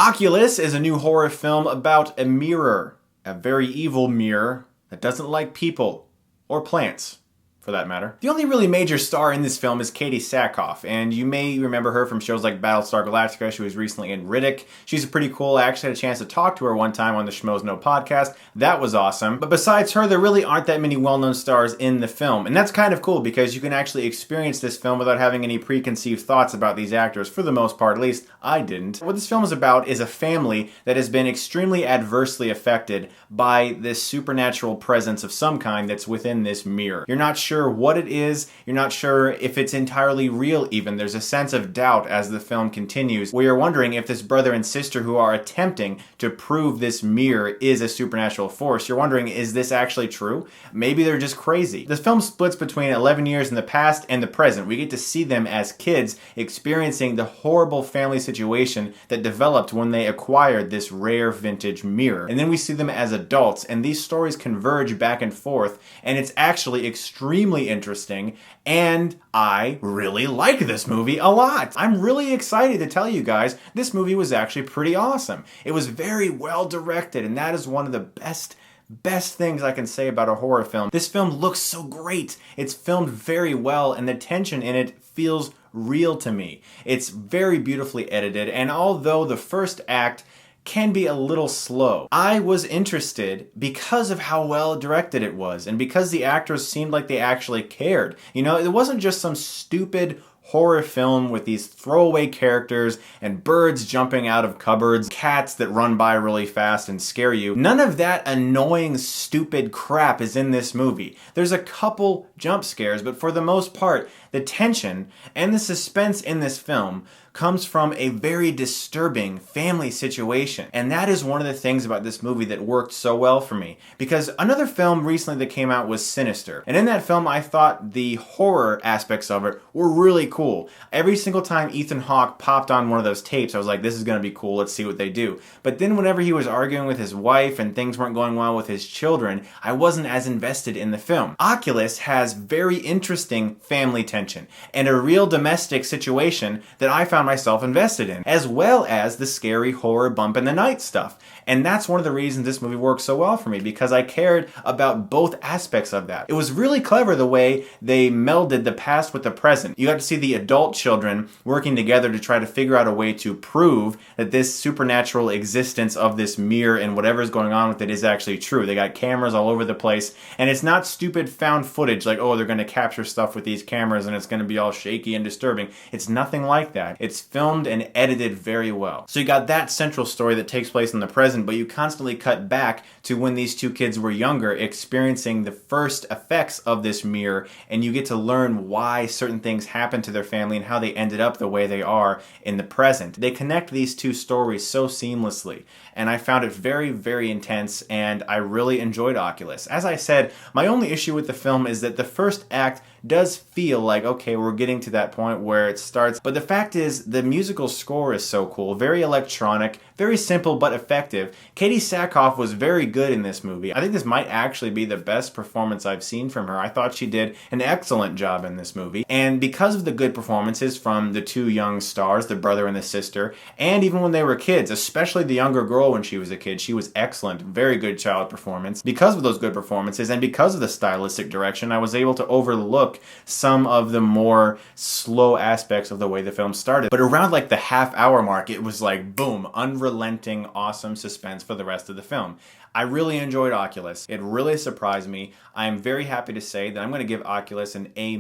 Oculus is a new horror film about a mirror, a very evil mirror that doesn't like people or plants, for that matter. The only really major star in this film is Katee Sackhoff, and you may remember her from shows like Battlestar Galactica. She was recently in Riddick. She's pretty cool. I actually had a chance to talk to her one time on the Schmoes Know podcast. That was awesome. But besides her, there really aren't that many well-known stars in the film, and that's kind of cool because you can actually experience this film without having any preconceived thoughts about these actors, for the most part. At least I didn't. What this film is about is a family that has been extremely adversely affected by this supernatural presence of some kind that's within this mirror. You're not sure what it is, you're not sure if it's entirely real even. There's a sense of doubt as the film continues, where you're wondering if this brother and sister who are attempting to prove this mirror is a supernatural force, you're wondering, is this actually true? Maybe they're just crazy. This film splits between 11 years in the past and the present. We get to see them as kids experiencing the horrible family situation that developed when they acquired this rare vintage mirror. And then we see them as adults, and these stories converge back and forth, and it's actually extremely interesting, and I really like this movie a lot. I'm really excited to tell you guys this movie was actually pretty awesome. It was very well directed, and that is one of the best things I can say about a horror film. This film looks so great. It's filmed very well, and the tension in it feels real to me. It's very beautifully edited, and although the first act can be a little slow, I was interested because of how well directed it was, and because the actors seemed like they actually cared. You know, it wasn't just some stupid horror film with these throwaway characters and birds jumping out of cupboards, cats that run by really fast and scare you. None of that annoying, stupid crap is in this movie. There's a couple jump scares, but for the most part, the tension and the suspense in this film comes from a very disturbing family situation. And that is one of the things about this movie that worked so well for me. Because another film recently that came out was Sinister. And in that film, I thought the horror aspects of it were really cool. Every single time Ethan Hawke popped on one of those tapes, I was like, this is gonna be cool, let's see what they do. But then whenever he was arguing with his wife and things weren't going well with his children, I wasn't as invested in the film. Oculus has very interesting family tension and a real domestic situation that I found myself invested in, as well as the scary horror bump in the night stuff. And that's one of the reasons this movie worked so well for me, because I cared about both aspects of that. It was really clever the way they melded the past with the present. You got to see the adult children working together to try to figure out a way to prove that this supernatural existence of this mirror and whatever's going on with it is actually true. They got cameras all over the place, and it's not stupid found footage like, oh, they're going to capture stuff with these cameras and it's going to be all shaky and disturbing. It's nothing like that. It's filmed and edited very well. So you got that central story that takes place in the present, but you constantly cut back to when these two kids were younger, experiencing the first effects of this mirror, and you get to learn why certain things happened to their family and how they ended up the way they are in the present. They connect these two stories so seamlessly, and I found it very, very intense, and I really enjoyed Oculus. As I said, my only issue with the film is that the first act does feel like, okay, we're getting to that point where it starts, but the fact is the musical score is so cool, very electronic, very simple but effective. Katee Sackhoff was very good in this movie. I think this might actually be the best performance I've seen from her. I thought she did an excellent job in this movie, and because of the good performances from the two young stars, the brother and the sister, and even when they were kids, especially the younger girl when she was a kid, she was excellent, very good child performance. Because of those good performances and because of the stylistic direction, I was able to overlook some of the more slow aspects of the way the film started. But around like the half-hour mark, it was like, boom, unrelenting, awesome suspense for the rest of the film. I really enjoyed Oculus. It really surprised me. I'm very happy to say that I'm going to give Oculus an A-.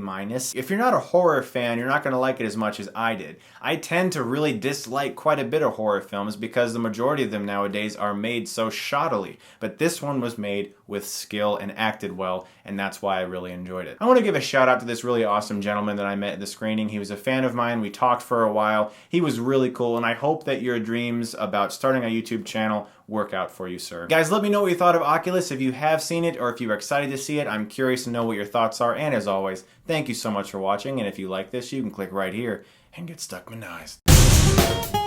If you're not a horror fan, you're not going to like it as much as I did. I tend to really dislike quite a bit of horror films because the majority of them nowadays are made so shoddily. But this one was made with skill and acted well, and that's why I really enjoyed it. I want to give a shout out to this really awesome gentleman that I met at the screening. He was a fan of mine. We talked for a while. He was really cool, and I hope that your dreams about starting a YouTube channel work out for you, sir. Guys, let me know what you thought of Oculus if you have seen it or if you're excited to see it. I'm curious to know what your thoughts are, and as always, thank you so much for watching, and if you like this, you can click right here and get Stuckmanized.